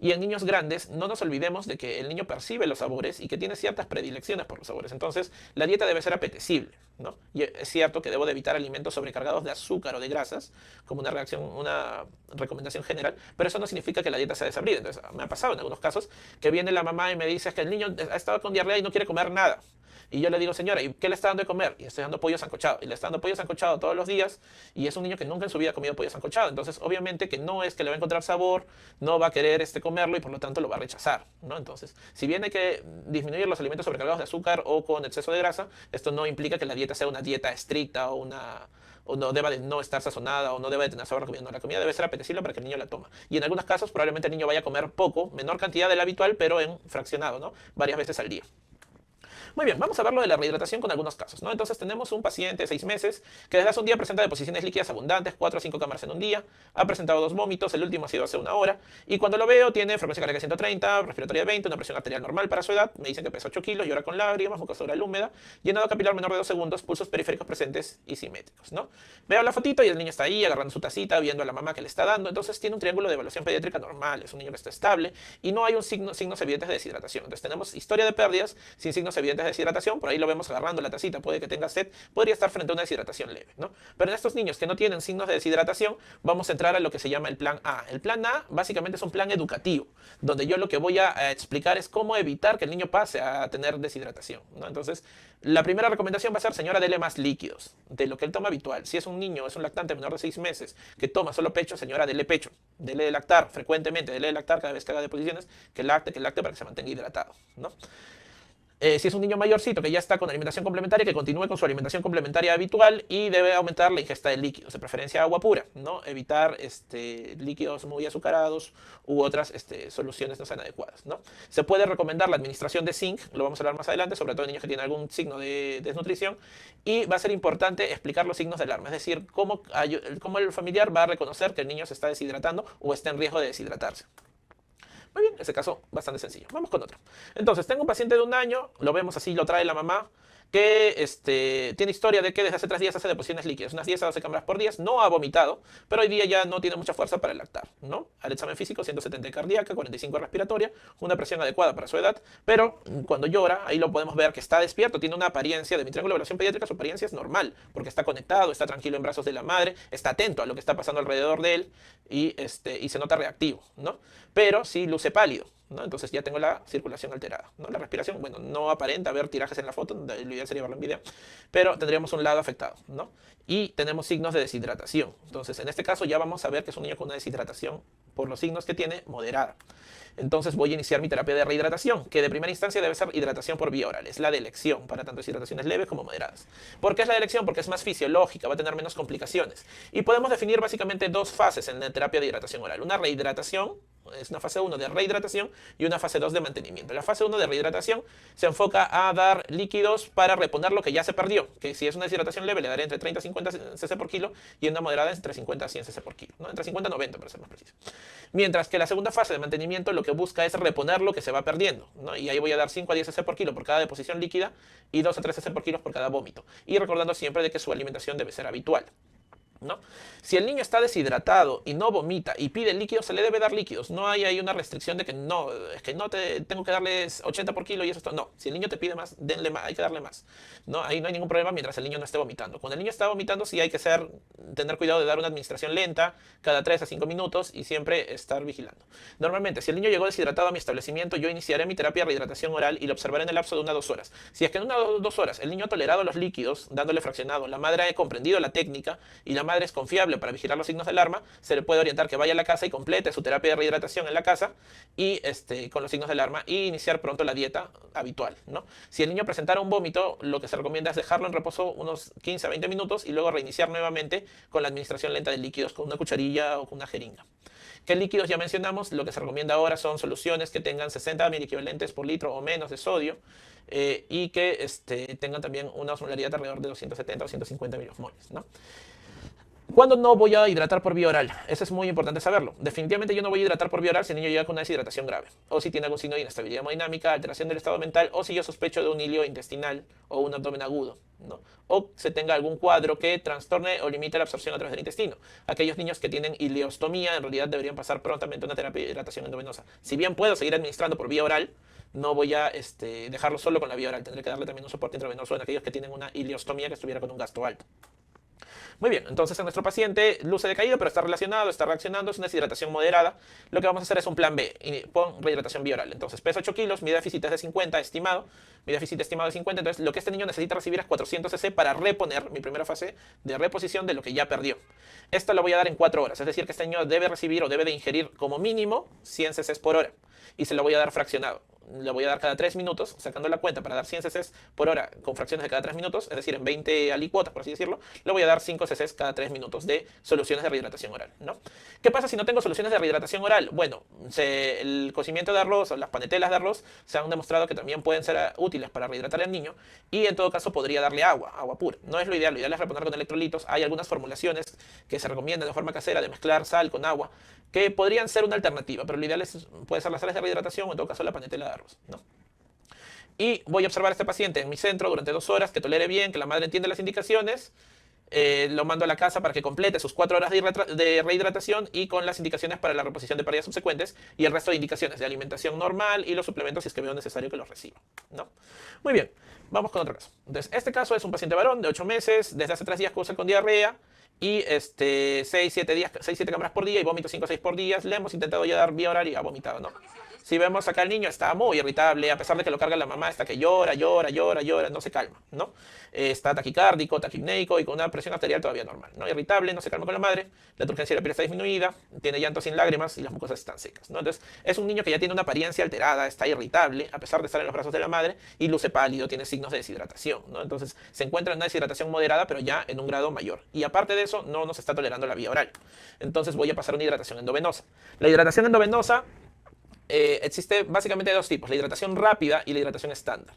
Y en niños grandes, no nos olvidemos de que el niño percibe los sabores y que tiene ciertas predilecciones por los sabores. Entonces, la dieta debe ser apetecible, ¿no? Y es cierto que debo de evitar alimentos sobrecargados de azúcar o de grasas, como una recomendación general, pero eso no significa que la dieta sea desabrida. Entonces, me ha pasado en algunos casos que viene la mamá y me dice que el niño ha estado con diarrea y no quiere comer nada. Y yo le digo, señora, ¿y qué le está dando de comer? Y le estoy dando pollo sancochado. Y le está dando pollo sancochado todos los días. Y es un niño que nunca en su vida ha comido pollo sancochado. Entonces, obviamente que no es que le va a encontrar sabor, no va a querer comerlo y por lo tanto lo va a rechazar, ¿no? Entonces, si bien hay que disminuir los alimentos sobrecargados de azúcar o con exceso de grasa, esto no implica que la dieta sea una dieta estricta o no deba de no estar sazonada o no deba de tener sabor a la comida. No, la comida debe ser apetecible para que el niño la toma. Y en algunos casos probablemente el niño vaya a comer poco, menor cantidad de la habitual, pero en fraccionado, ¿no? Varias veces al día. Muy bien, vamos a ver lo de la rehidratación con algunos casos, ¿no? Entonces tenemos un paciente de 6 meses que desde hace un día presenta deposiciones líquidas abundantes, 4 o 5 cámaras en un día, ha presentado 2 vómitos, el último ha sido hace una hora, y cuando lo veo tiene frecuencia cardíaca 130, respiratoria de 20, una presión arterial normal para su edad, me dicen que pesa 8 kilos, llora con lágrimas, mucosa oral húmeda, llenado capilar menor de 2 segundos, pulsos periféricos presentes y simétricos, ¿no? Veo la fotito y el niño está ahí agarrando su tacita, viendo a la mamá que le está dando, entonces tiene un triángulo de evaluación pediátrica normal, es un niño que está estable y no hay signos evidentes de deshidratación. Entonces tenemos historia de pérdidas sin signos evidentes de deshidratación, por ahí lo vemos agarrando la tacita, puede que tenga sed, podría estar frente a una deshidratación leve, ¿no? Pero en estos niños que no tienen signos de deshidratación, vamos a entrar a lo que se llama el plan A. El plan A básicamente es un plan educativo, donde yo lo que voy a explicar es cómo evitar que el niño pase a tener deshidratación, ¿no? Entonces, la primera recomendación va a ser, señora, dele más líquidos de lo que él toma habitual. Si es un niño, es un lactante menor de 6 meses que toma solo pecho, señora, dele pecho, dele de lactar frecuentemente, dele de lactar cada vez que haga deposiciones, que lacte para que se mantenga hidratado, ¿no? Si es un niño mayorcito que ya está con alimentación complementaria, que continúe con su alimentación complementaria habitual y debe aumentar la ingesta de líquidos, de preferencia agua pura, ¿no? Evitar líquidos muy azucarados u otras soluciones no sean adecuadas, ¿no? Se puede recomendar la administración de zinc, lo vamos a hablar más adelante, sobre todo en niños que tienen algún signo de desnutrición, y va a ser importante explicar los signos de alarma, es decir, cómo el familiar va a reconocer que el niño se está deshidratando o está en riesgo de deshidratarse. Muy bien, ese caso bastante sencillo. Vamos con otro. Entonces, tengo un paciente de 1 año, lo vemos así, lo trae la mamá, que tiene historia de que desde hace 3 días hace deposiciones líquidas, unas 10 a 12 cámaras por día, no ha vomitado, pero hoy día ya no tiene mucha fuerza para lactar, ¿no? Al examen físico, 170 de cardíaca, 45 respiratoria, una presión adecuada para su edad, pero cuando llora, ahí lo podemos ver que está despierto, tiene una apariencia de mi triángulo de evaluación pediátrica, su apariencia es normal, porque está conectado, está tranquilo en brazos de la madre, está atento a lo que está pasando alrededor de él y se nota reactivo, ¿no? Pero sí luce pálido, ¿no? Entonces ya tengo la circulación alterada, ¿no? La respiración, bueno, no aparenta haber tirajes en la foto, lo ideal sería verlo en video, pero tendríamos un lado afectado, ¿no? Y tenemos signos de deshidratación. Entonces, en este caso ya vamos a ver que es un niño con una deshidratación, por los signos que tiene, moderada. Entonces voy a iniciar mi terapia de rehidratación, que de primera instancia debe ser hidratación por vía oral. Es la de elección para tanto deshidrataciones leves como moderadas. ¿Por qué es la de elección? Porque es más fisiológica, va a tener menos complicaciones. Y podemos definir básicamente 2 fases en la terapia de hidratación oral. Una rehidratación, es una fase 1 de rehidratación y una fase 2 de mantenimiento. La fase 1 de rehidratación se enfoca a dar líquidos para reponer lo que ya se perdió, que si es una deshidratación leve le daré entre 30 y 50 cc por kilo y en una moderada entre 50 a 100 cc por kilo, ¿no? Entre 50 y 90 para ser más preciso. Mientras que la segunda fase de mantenimiento lo que busca es reponer lo que se va perdiendo, ¿no? Y ahí voy a dar 5 a 10 cc por kilo por cada deposición líquida y 2 a 3 cc por kilo por cada vómito. Y recordando siempre de que su alimentación debe ser habitual, ¿no? Si el niño está deshidratado y no vomita y pide líquidos, se le debe dar líquidos. No hay ahí una restricción de que no, es que no tengo que darles 80 por kilo y eso está. No, si el niño te pide más, denle más, hay que darle más, ¿no? Ahí no hay ningún problema mientras el niño no esté vomitando. Cuando el niño está vomitando, sí hay que tener cuidado de dar una administración lenta cada 3 a 5 minutos y siempre estar vigilando. Normalmente, si el niño llegó deshidratado a mi establecimiento, yo iniciaré mi terapia de rehidratación oral y lo observaré en el lapso de 1 a 2 horas. Si es que en 1 o 2 horas el niño ha tolerado los líquidos, dándole fraccionado, la madre ha comprendido la técnica y la madre madre es confiable para vigilar los signos de alarma, se le puede orientar que vaya a la casa y complete su terapia de rehidratación en la casa y con los signos de alarma y iniciar pronto la dieta habitual, ¿no? Si el niño presentara un vómito, lo que se recomienda es dejarlo en reposo unos 15 a 20 minutos y luego reiniciar nuevamente con la administración lenta de líquidos con una cucharilla o con una jeringa. ¿Qué líquidos ya mencionamos? Lo que se recomienda ahora son soluciones que tengan 60 miliequivalentes por litro o menos de sodio y que tengan también una osmolaridad alrededor de 270 o 150 milimoles, ¿no? ¿Cuándo no voy a hidratar por vía oral? Eso es muy importante saberlo. Definitivamente yo no voy a hidratar por vía oral si el niño llega con una deshidratación grave, o si tiene algún signo de inestabilidad hemodinámica, alteración del estado mental, o si yo sospecho de un hilio intestinal o un abdomen agudo, ¿no? O se tenga algún cuadro que trastorne o limite la absorción a través del intestino. Aquellos niños que tienen ileostomía en realidad deberían pasar prontamente una terapia de hidratación endovenosa. Si bien puedo seguir administrando por vía oral, no voy a dejarlo solo con la vía oral. Tendré que darle también un soporte intravenoso en aquellos que tienen una ileostomía que estuviera con un gasto alto. Muy bien, entonces en nuestro paciente luce decaído, pero está relacionado, está reaccionando, es una deshidratación moderada. Lo que vamos a hacer es un plan B, con rehidratación bioral. Entonces, peso 8 kilos, mi déficit es de 50, estimado. Mi déficit estimado de 50, entonces lo que este niño necesita recibir es 400 cc para reponer mi primera fase de reposición de lo que ya perdió. Esto lo voy a dar en 4 horas, es decir, que este niño debe recibir o debe de ingerir como mínimo 100 cc por hora. Y se lo voy a dar fraccionado. Le voy a dar cada 3 minutos, sacando la cuenta para dar 100 cc por hora con fracciones de cada 3 minutos, es decir, en 20 alicuotas, por así decirlo, le voy a dar 5 cc cada 3 minutos de soluciones de rehidratación oral, ¿no? ¿Qué pasa si no tengo soluciones de rehidratación oral? Bueno, el cocimiento de arroz o las panetelas de arroz se han demostrado que también pueden ser útiles para rehidratar al niño y en todo caso podría darle agua pura. No es lo ideal es reponer con electrolitos. Hay algunas formulaciones que se recomiendan de forma casera de mezclar sal con agua que podrían ser una alternativa, pero lo ideal puede ser las sales de rehidratación o en todo caso la panetela de arroz, ¿no? Y voy a observar a este paciente en mi centro durante 2 horas, que tolere bien, que la madre entiende las indicaciones. Lo mando a la casa para que complete sus 4 horas de rehidratación y con las indicaciones para la reposición de pérdidas subsecuentes y el resto de indicaciones de alimentación normal y los suplementos si es que veo necesario que los reciba, ¿no? Muy bien, vamos con otro caso. Entonces, este caso es un paciente varón de 8 meses, desde hace 3 días cursa con diarrea y 6-7 cámaras por día y vómito 5-6 por día. Le hemos intentado ya dar vía oral y ha vomitado, ¿no? Si vemos acá el niño está muy irritable, a pesar de que lo carga la mamá, está que llora, no se calma, ¿no? Está taquicárdico, taquipneico y con una presión arterial todavía normal, ¿no? Irritable, no se calma con la madre, la turgencia de la piel está disminuida, tiene llanto sin lágrimas y las mucosas están secas, ¿no? Entonces, es un niño que ya tiene una apariencia alterada, está irritable, a pesar de estar en los brazos de la madre, y luce pálido, tiene signos de deshidratación, ¿no? Entonces, se encuentra en una deshidratación moderada, pero ya en un grado mayor. Y aparte de eso, no nos está tolerando la vía oral. Entonces, voy a pasar a una hidratación endovenosa. La hidratación endovenosa existe básicamente de 2 tipos, la hidratación rápida y la hidratación estándar.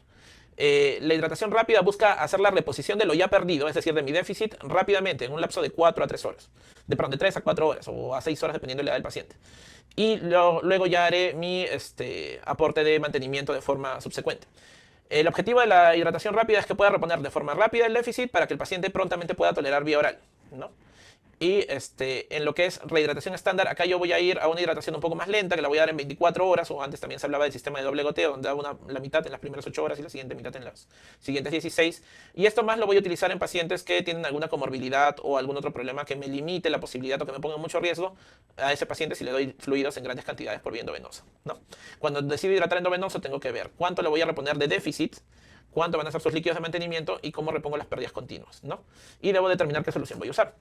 La hidratación rápida busca hacer la reposición de lo ya perdido, es decir, de mi déficit, rápidamente, en un lapso de 4 a 3 horas. De 3 a 4 horas o a 6 horas, dependiendo de la edad del paciente. Y luego ya haré mi aporte de mantenimiento de forma subsecuente. El objetivo de la hidratación rápida es que pueda reponer de forma rápida el déficit para que el paciente prontamente pueda tolerar vía oral, ¿no? Y en lo que es rehidratación estándar, acá yo voy a ir a una hidratación un poco más lenta, que la voy a dar en 24 horas, o antes también se hablaba del sistema de doble goteo, donde hago la mitad en las primeras 8 horas y la siguiente mitad en las siguientes 16. Y esto más lo voy a utilizar en pacientes que tienen alguna comorbilidad o algún otro problema que me limite la posibilidad o que me ponga en mucho riesgo a ese paciente si le doy fluidos en grandes cantidades por vía endovenosa, ¿no? Cuando decido hidratar endovenoso tengo que ver cuánto le voy a reponer de déficit, cuánto van a ser sus líquidos de mantenimiento y cómo repongo las pérdidas continuas, ¿no? Y debo determinar qué solución voy a usar.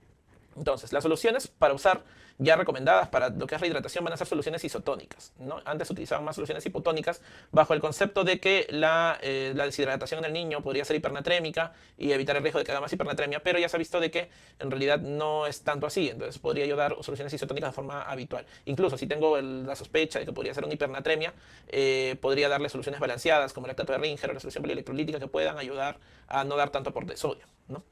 Entonces, las soluciones para usar ya recomendadas para lo que es rehidratación van a ser soluciones isotónicas, ¿no? Antes utilizaban más soluciones hipotónicas bajo el concepto de que la deshidratación en el niño podría ser hipernatrémica y evitar el riesgo de que haga más hipernatremia, pero ya se ha visto de que en realidad no es tanto así, entonces podría yo dar soluciones isotónicas de forma habitual. Incluso si tengo la sospecha de que podría ser una hipernatremia, podría darle soluciones balanceadas como el lactato de Ringer o la solución polielectrolítica que puedan ayudar a no dar tanto aporte de sodio, ¿no?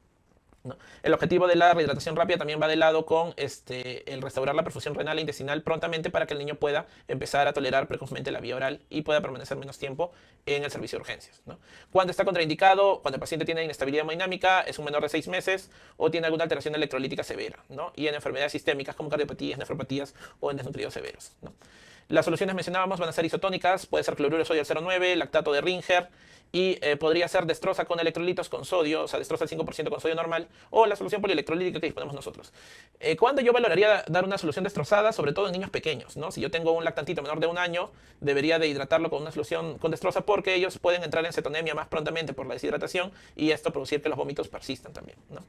¿No? El objetivo de la rehidratación rápida también va de lado con el restaurar la perfusión renal e intestinal prontamente para que el niño pueda empezar a tolerar precozmente la vía oral y pueda permanecer menos tiempo en el servicio de urgencias, ¿no? Cuando está contraindicado, cuando el paciente tiene inestabilidad hemodinámica, es un menor de 6 meses o tiene alguna alteración electrolítica severa, ¿no? Y en enfermedades sistémicas como cardiopatías, nefropatías o en desnutridos severos, ¿no? Las soluciones mencionábamos van a ser isotónicas, puede ser cloruro de sodio al 0,9, lactato de Ringer y podría ser destroza con electrolitos con sodio, o sea, destroza al 5% con sodio normal o la solución polielectrolítica que disponemos nosotros. ¿Cuándo yo valoraría dar una solución destrozada? Sobre todo en niños pequeños, ¿no? Si yo tengo un lactantito menor de 1 año, debería de hidratarlo con una solución con destroza porque ellos pueden entrar en cetonemia más prontamente por la deshidratación y esto producir que los vómitos persistan también, ¿no?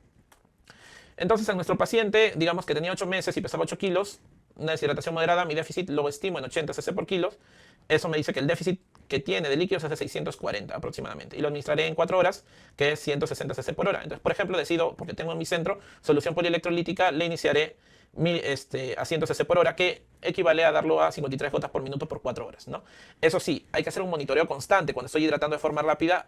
Entonces, en nuestro paciente, digamos que tenía 8 meses y pesaba 8 kilos, una deshidratación moderada, mi déficit lo estimo en 80 cc por kilos. Eso me dice que el déficit que tiene de líquidos es de 640 aproximadamente. Y lo administraré en 4 horas, que es 160 cc por hora. Entonces, por ejemplo, decido, porque tengo en mi centro solución polielectrolítica, le iniciaré a 100 cc por hora, que equivale a darlo a 53 gotas por minuto por 4 horas, ¿no? Eso sí, hay que hacer un monitoreo constante cuando estoy hidratando de forma rápida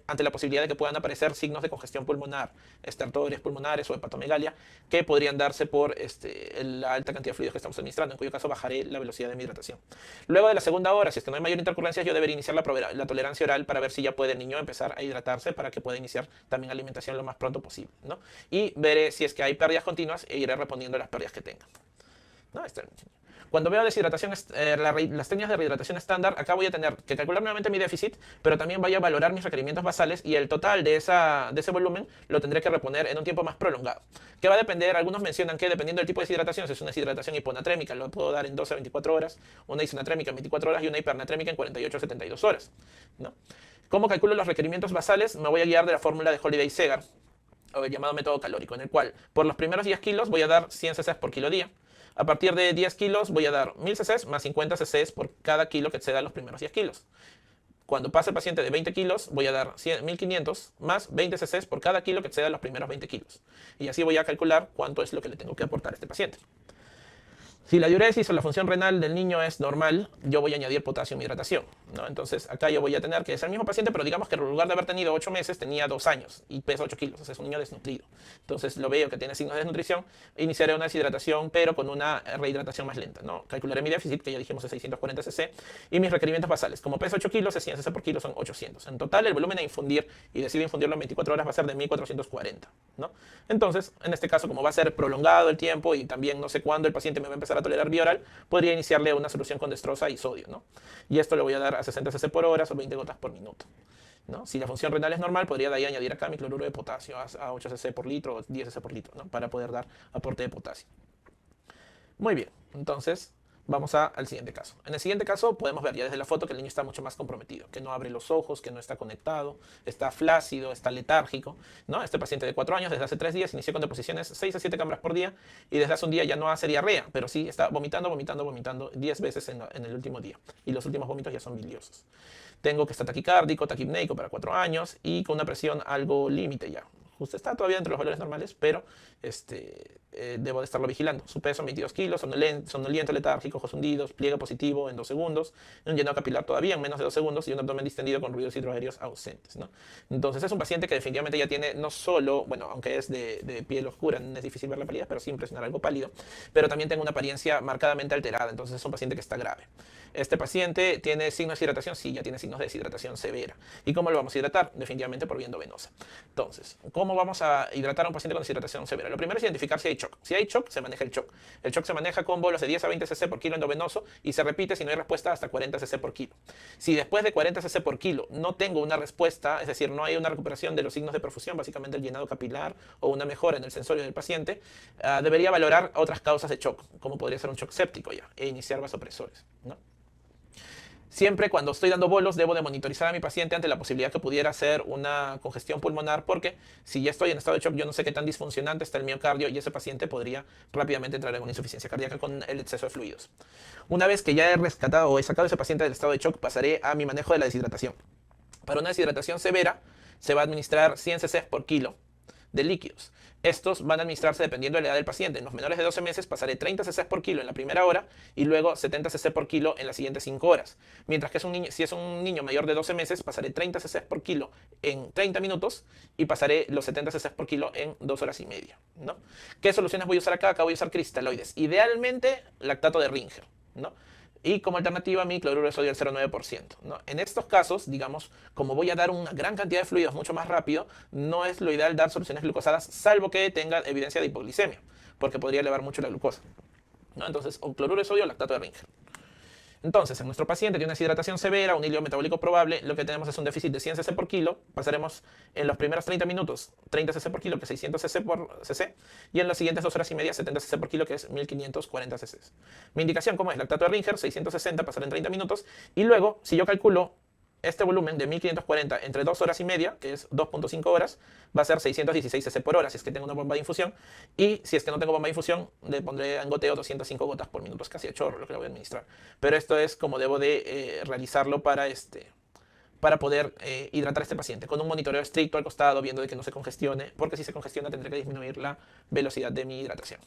ante la posibilidad de que puedan aparecer signos de congestión pulmonar, estertores pulmonares o hepatomegalia, que podrían darse por la alta cantidad de fluidos que estamos administrando, en cuyo caso bajaré la velocidad de mi hidratación. Luego de la segunda hora, si es que no hay mayor intercurrencia, yo debería iniciar la tolerancia oral para ver si ya puede el niño empezar a hidratarse para que pueda iniciar también alimentación lo más pronto posible, ¿no? Y veré si es que hay pérdidas continuas e iré respondiendo las pérdidas que tenga. ¿No? Cuando veo deshidratación, las técnicas de rehidratación estándar, acá voy a tener que calcular nuevamente mi déficit, pero también voy a valorar mis requerimientos basales y el total de ese volumen lo tendré que reponer en un tiempo más prolongado. Que va a depender, algunos mencionan que dependiendo del tipo de deshidratación, si es una deshidratación hiponatrémica, lo puedo dar en 12 a 24 horas, una isonatrémica en 24 horas y una hipernatrémica en 48 a 72 horas. ¿No? ¿Cómo calculo los requerimientos basales? Me voy a guiar de la fórmula de Holiday-Segar, o el llamado método calórico, en el cual por los primeros 10 kilos voy a dar 100 cc por kilo día. A partir de 10 kilos voy a dar 1000 cc más 50 cc por cada kilo que exceda los primeros 10 kilos. Cuando pase el paciente de 20 kilos, voy a dar 1500 más 20 cc por cada kilo que exceda los primeros 20 kilos. Y así voy a calcular cuánto es lo que le tengo que aportar a este paciente. Si la diuresis o la función renal del niño es normal, yo voy a añadir potasio en mi hidratación, ¿no? Entonces acá yo voy a tener que es el mismo paciente, pero digamos que en lugar de haber tenido 8 meses, tenía 2 años y pesa 8 kilos, o sea, es un niño desnutrido. Entonces lo veo que tiene signos de desnutrición, iniciaré una deshidratación, pero con una rehidratación más lenta, ¿no? Calcularé mi déficit, que ya dijimos es 640 cc, y mis requerimientos basales. Como pesa 8 kilos, es 100 cc por kilo, son 800. En total, el volumen a infundir, y decido infundirlo en 24 horas, va a ser de 1440, ¿no? Entonces, en este caso, como va a ser prolongado el tiempo y también no sé cuándo el paciente me va a empezar a tolerar vía oral, podría iniciarle una solución con destroza y sodio, ¿no? Y esto le voy a dar a 60 cc por hora o 20 gotas por minuto, ¿no? Si la función renal es normal, podría de ahí añadir acá mi cloruro de potasio a 8 cc por litro o 10 cc por litro, ¿no? Para poder dar aporte de potasio. Muy bien, entonces vamos al siguiente caso. En el siguiente caso podemos ver ya desde la foto que el niño está mucho más comprometido, que no abre los ojos, que no está conectado, está flácido, está letárgico, ¿no? Este paciente de 4 años desde hace 3 días inició con deposiciones 6 a 7 cámaras por día y desde hace un día ya no hace diarrea, pero sí está vomitando 10 veces en el último día y los últimos vómitos ya son biliosos. Tengo que estar taquicárdico, taquipneico para 4 años y con una presión algo límite ya. Usted está todavía entre los valores normales, pero debo de estarlo vigilando. Su peso 22 kilos, somnoliento, letárgico, ojos hundidos, pliegue positivo en 2 segundos, un llenado capilar todavía en menos de 2 segundos y un abdomen distendido con ruidos hidroaéreos ausentes, ¿no? Entonces es un paciente que definitivamente ya tiene no solo, bueno, aunque es de piel oscura, no es difícil ver la palidez, pero sí impresionar algo pálido, pero también tengo una apariencia marcadamente alterada, entonces es un paciente que está grave. Este paciente tiene signos de deshidratación, sí, ya tiene signos de deshidratación severa. ¿Y cómo lo vamos a hidratar? Definitivamente por vía endovenosa. Entonces, ¿cómo vamos a hidratar a un paciente con deshidratación severa? Lo primero es identificar si hay shock. Si hay shock, se maneja el shock. El shock se maneja con bolos de 10 a 20 cc por kilo endovenoso y se repite si no hay respuesta hasta 40 cc por kilo. Si después de 40 cc por kilo no tengo una respuesta, es decir, no hay una recuperación de los signos de perfusión, básicamente el llenado capilar o una mejora en el sensorio del paciente, debería valorar otras causas de shock, como podría ser un shock séptico ya, e iniciar vasopresores, ¿no? Siempre cuando estoy dando bolos debo de monitorizar a mi paciente ante la posibilidad que pudiera ser una congestión pulmonar, porque si ya estoy en estado de shock yo no sé qué tan disfuncionante está el miocardio y ese paciente podría rápidamente entrar en una insuficiencia cardíaca con el exceso de fluidos. Una vez que ya he rescatado o he sacado a ese paciente del estado de shock, pasaré a mi manejo de la deshidratación. Para una deshidratación severa se va a administrar 100 cc por kilo de líquidos. Estos van a administrarse dependiendo de la edad del paciente. En los menores de 12 meses pasaré 30 cc por kilo en la primera hora y luego 70 cc por kilo en las siguientes 5 horas. Mientras que si es un niño mayor de 12 meses, pasaré 30 cc por kilo en 30 minutos y pasaré los 70 cc por kilo en 2 horas y media, ¿no? ¿Qué soluciones voy a usar acá? Acá voy a usar cristaloides. Idealmente, lactato de Ringer, ¿no? Y como alternativa, mi cloruro de sodio del 0,9%, ¿no? En estos casos, digamos, como voy a dar una gran cantidad de fluidos mucho más rápido, no es lo ideal dar soluciones glucosadas, salvo que tenga evidencia de hipoglicemia, porque podría elevar mucho la glucosa, ¿no? Entonces, o cloruro de sodio o lactato de Ringer. Entonces, en nuestro paciente tiene una deshidratación severa, un hilo metabólico probable, lo que tenemos es un déficit de 100 cc por kilo. Pasaremos en los primeros 30 minutos 30 cc por kilo, que es 600 cc por cc, y en las siguientes 2 horas y media 70 cc por kilo, que es 1540 cc. Mi indicación, como es lactato de Ringer, 660, pasar en 30 minutos, y luego, si yo calculo este volumen de 1540 entre 2 horas y media, que es 2.5 horas, va a ser 616 cc por hora si es que tengo una bomba de infusión. Y si es que no tengo bomba de infusión, le pondré en goteo 205 gotas por minuto. Es casi a chorro lo que le voy a administrar. Pero esto es como debo de realizarlo para poder hidratar a este paciente, con un monitoreo estricto al costado, viendo de que no se congestione, porque si se congestiona tendré que disminuir la velocidad de mi hidratación.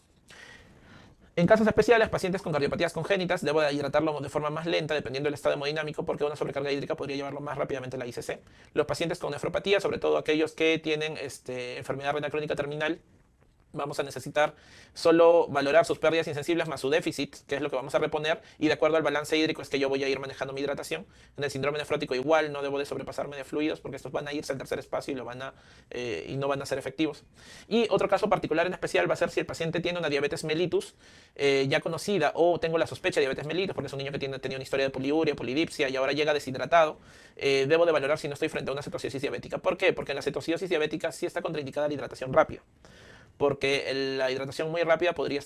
En casos especiales, pacientes con cardiopatías congénitas, debo de hidratarlo de forma más lenta, dependiendo del estado hemodinámico, porque una sobrecarga hídrica podría llevarlo más rápidamente a la ICC. Los pacientes con nefropatía, sobre todo aquellos que tienen enfermedad renal crónica terminal, vamos a necesitar solo valorar sus pérdidas insensibles más su déficit, que es lo que vamos a reponer, y de acuerdo al balance hídrico es que yo voy a ir manejando mi hidratación. En el síndrome nefrótico igual no debo de sobrepasarme de fluidos, porque estos van a irse al tercer espacio y no van a ser efectivos. Y otro caso particular en especial va a ser si el paciente tiene una diabetes mellitus ya conocida, o tengo la sospecha de diabetes mellitus, porque es un niño que tenía una historia de poliuria, polidipsia y ahora llega deshidratado. Debo de valorar si no estoy frente a una cetoacidosis diabética. ¿Por qué? Porque en la cetoacidosis diabética sí está contraindicada la hidratación rápida, porque la hidratación muy rápida podría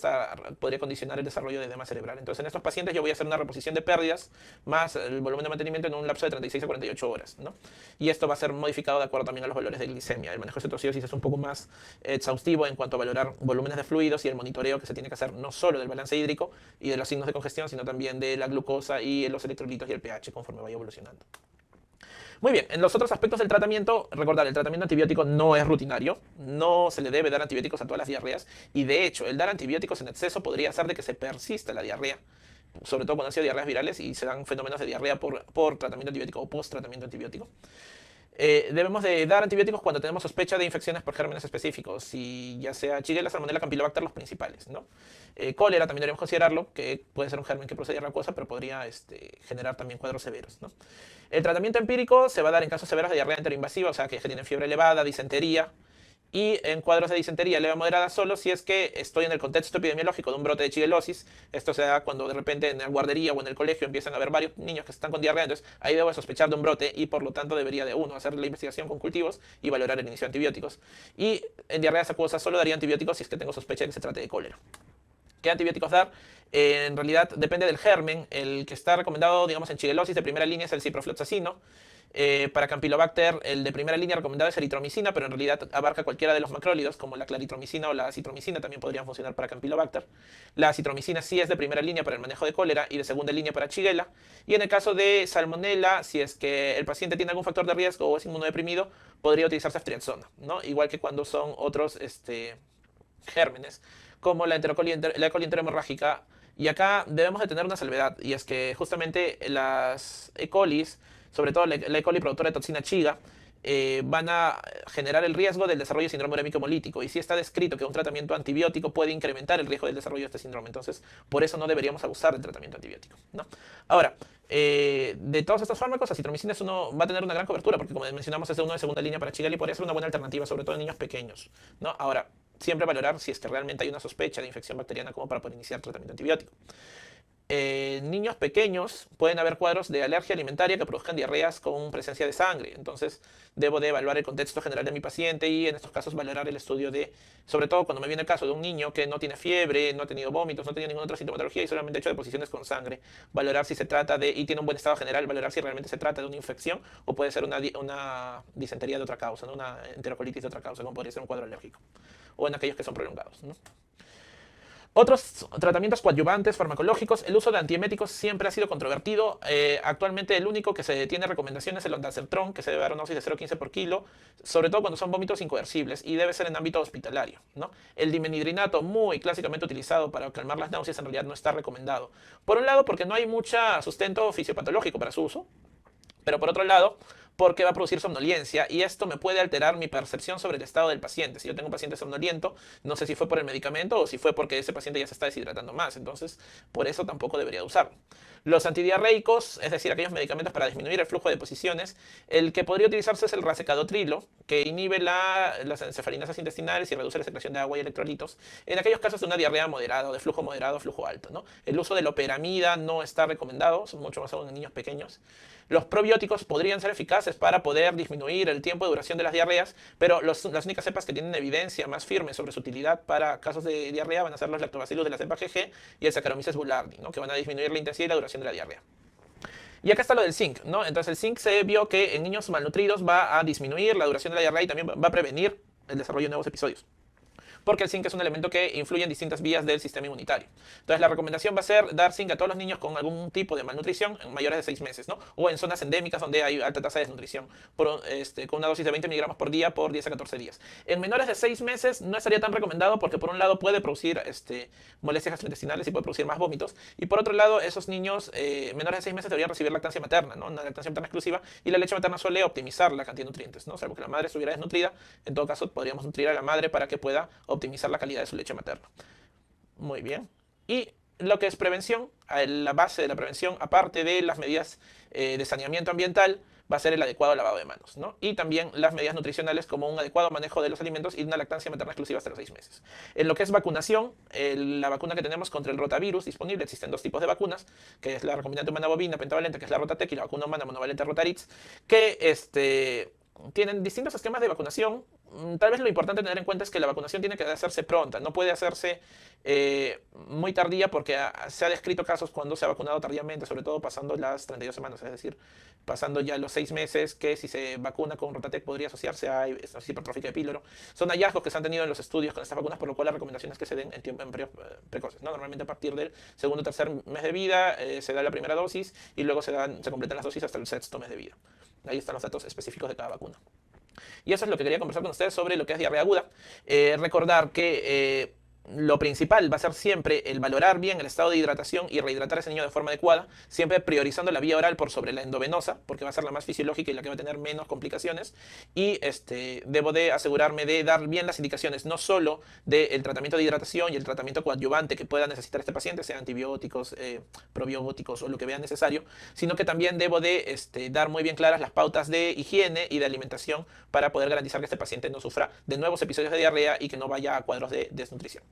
condicionar el desarrollo de edema cerebral. Entonces, en estos pacientes yo voy a hacer una reposición de pérdidas más el volumen de mantenimiento en un lapso de 36 a 48 horas, ¿no? Y esto va a ser modificado de acuerdo también a los valores de glicemia. El manejo de cetoacidosis es un poco más exhaustivo en cuanto a valorar volúmenes de fluidos y el monitoreo que se tiene que hacer no solo del balance hídrico y de los signos de congestión, sino también de la glucosa y los electrolitos y el pH conforme vaya evolucionando. Muy bien, en los otros aspectos del tratamiento, recordar, el tratamiento antibiótico no es rutinario, no se le debe dar antibióticos a todas las diarreas, y de hecho, el dar antibióticos en exceso podría hacer de que se persista la diarrea, sobre todo cuando han sido diarreas virales y se dan fenómenos de diarrea por tratamiento antibiótico o post-tratamiento antibiótico. Debemos de dar antibióticos cuando tenemos sospecha de infecciones por gérmenes específicos, y ya sea Shigella, Salmonella, Campylobacter, los principales, ¿no? Cólera también debemos considerarlo, que puede ser un germen que procede de acuosa, pero podría generar también cuadros severos, ¿no? El tratamiento empírico se va a dar en casos severos de diarrea enteroinvasiva, o sea, que tienen fiebre elevada, disentería, y en cuadros de disentería leve a moderada solo si es que estoy en el contexto epidemiológico de un brote de shigellosis. Esto se da cuando de repente en la guardería o en el colegio empiezan a haber varios niños que están con diarrea, entonces ahí debo sospechar de un brote y por lo tanto debería de uno hacer la investigación con cultivos y valorar el inicio de antibióticos. Y en diarreas acuosas solo daría antibióticos si es que tengo sospecha de que se trate de cólera. ¿Qué antibióticos dar? En realidad depende del germen. El que está recomendado, digamos, en shigellosis de primera línea es el ciprofloxacino. Para Campylobacter, el de primera línea recomendado es eritromicina, pero en realidad abarca cualquiera de los macrólidos, como la claritromicina o la acitromicina, también podrían funcionar para Campylobacter. La acitromicina sí es de primera línea para el manejo de cólera y de segunda línea para Shigella. Y en el caso de Salmonella, si es que el paciente tiene algún factor de riesgo o es inmunodeprimido, podría utilizarse ceftriaxona, ¿no? Igual que cuando son otros gérmenes, como la E. coli enterohemorrágica. Y acá debemos de tener una salvedad, y es que justamente las E. colis, sobre todo la E. coli productora de toxina Chiga, van a generar el riesgo del desarrollo de síndrome urémico hemolítico. Y sí está descrito que un tratamiento antibiótico puede incrementar el riesgo del desarrollo de este síndrome. Entonces, por eso no deberíamos abusar del tratamiento antibiótico, ¿no? Ahora, de todos estos fármacos, acitromicina va a tener una gran cobertura, porque como mencionamos es uno de segunda línea para Shigella y podría ser una buena alternativa, sobre todo en niños pequeños, ¿no? Ahora, siempre valorar si es que realmente hay una sospecha de infección bacteriana como para poder iniciar tratamiento antibiótico. En niños pequeños pueden haber cuadros de alergia alimentaria que produzcan diarreas con presencia de sangre. Entonces debo de evaluar el contexto general de mi paciente y en estos casos valorar el estudio sobre todo cuando me viene el caso de un niño que no tiene fiebre, no ha tenido vómitos, no tiene ninguna otra sintomatología y solamente ha hecho deposiciones con sangre. Valorar si se trata y tiene un buen estado general, valorar si realmente se trata de una infección o puede ser una disentería de otra causa, ¿no? Una enterocolitis de otra causa, como podría ser un cuadro alérgico. O en aquellos que son prolongados, ¿no? Otros tratamientos coadyuvantes farmacológicos, el uso de antieméticos siempre ha sido controvertido. Actualmente el único que se tiene recomendación es el ondansetron, que se debe dar una dosis de 0,15 por kilo, sobre todo cuando son vómitos incoercibles y debe ser en ámbito hospitalario, ¿no? El dimenhidrinato, muy clásicamente utilizado para calmar las náuseas, en realidad no está recomendado. Por un lado, porque no hay mucho sustento fisiopatológico para su uso, pero por otro lado, porque va a producir somnolencia y esto me puede alterar mi percepción sobre el estado del paciente. Si yo tengo un paciente somnoliento, no sé si fue por el medicamento o si fue porque ese paciente ya se está deshidratando más, entonces por eso tampoco debería usarlo. Los antidiarreicos, es decir, aquellos medicamentos para disminuir el flujo de deposiciones, el que podría utilizarse es el racecadotrilo, que inhibe las encefalinas intestinales y reduce la secreción de agua y electrolitos, en aquellos casos de una diarrea moderada o de flujo moderado o flujo alto, ¿no? El uso de loperamida no está recomendado, son mucho más aún en niños pequeños. Los probióticos podrían ser eficaces para poder disminuir el tiempo de duración de las diarreas, pero las únicas cepas que tienen evidencia más firme sobre su utilidad para casos de diarrea van a ser los lactobacillus de la cepa GG y el Saccharomyces boulardii, ¿no? Que van a disminuir la intensidad y la duración de la diarrea. Y acá está lo del zinc, ¿no? Entonces el zinc se vio que en niños malnutridos va a disminuir la duración de la diarrea y también va a prevenir el desarrollo de nuevos episodios, porque el zinc es un elemento que influye en distintas vías del sistema inmunitario. Entonces la recomendación va a ser dar zinc a todos los niños con algún tipo de malnutrición en mayores de 6 meses, ¿no? O en zonas endémicas donde hay alta tasa de desnutrición, con una dosis de 20 miligramos por día por 10 a 14 días. En menores de 6 meses no estaría tan recomendado porque por un lado puede producir molestias gastrointestinales y puede producir más vómitos, y por otro lado esos niños menores de 6 meses deberían recibir lactancia materna, ¿no? Una lactancia materna exclusiva, y la leche materna suele optimizar la cantidad de nutrientes, ¿no? Salvo que la madre estuviera desnutrida, en todo caso podríamos nutrir a la madre para que pueda optimizar la calidad de su leche materna. Muy bien. Y lo que es prevención, la base de la prevención, aparte de las medidas de saneamiento ambiental, va a ser el adecuado lavado de manos, ¿no? Y también las medidas nutricionales como un adecuado manejo de los alimentos y una lactancia materna exclusiva hasta los 6 meses. En lo que es vacunación, la vacuna que tenemos contra el rotavirus disponible, existen 2 tipos de vacunas, que es la recombinante humana bovina pentavalente, que es la Rotatec, y la vacuna humana monovalente Rotarix, que tienen distintos esquemas de vacunación. Tal vez lo importante a tener en cuenta es que la vacunación tiene que hacerse pronta, no puede hacerse muy tardía, porque se ha descrito casos cuando se ha vacunado tardíamente, sobre todo pasando las 32 semanas, es decir, pasando ya los 6 meses, que si se vacuna con Rotatec podría asociarse a hipertrofia de píloro. Son hallazgos que se han tenido en los estudios con estas vacunas, por lo cual la recomendación es que se den en periodos precoces, ¿no? Normalmente a partir del segundo o tercer mes de vida se da la primera dosis y luego se completan las dosis hasta el sexto mes de vida. Ahí están los datos específicos de cada vacuna. Y eso es lo que quería conversar con ustedes sobre lo que es diarrea aguda. Recordar que lo principal va a ser siempre el valorar bien el estado de hidratación y rehidratar a ese niño de forma adecuada, siempre priorizando la vía oral por sobre la endovenosa, porque va a ser la más fisiológica y la que va a tener menos complicaciones. Y debo de asegurarme de dar bien las indicaciones, no solo del tratamiento de hidratación y el tratamiento coadyuvante que pueda necesitar este paciente, sea antibióticos, probióticos o lo que vea necesario, sino que también debo de dar muy bien claras las pautas de higiene y de alimentación para poder garantizar que este paciente no sufra de nuevos episodios de diarrea y que no vaya a cuadros de desnutrición.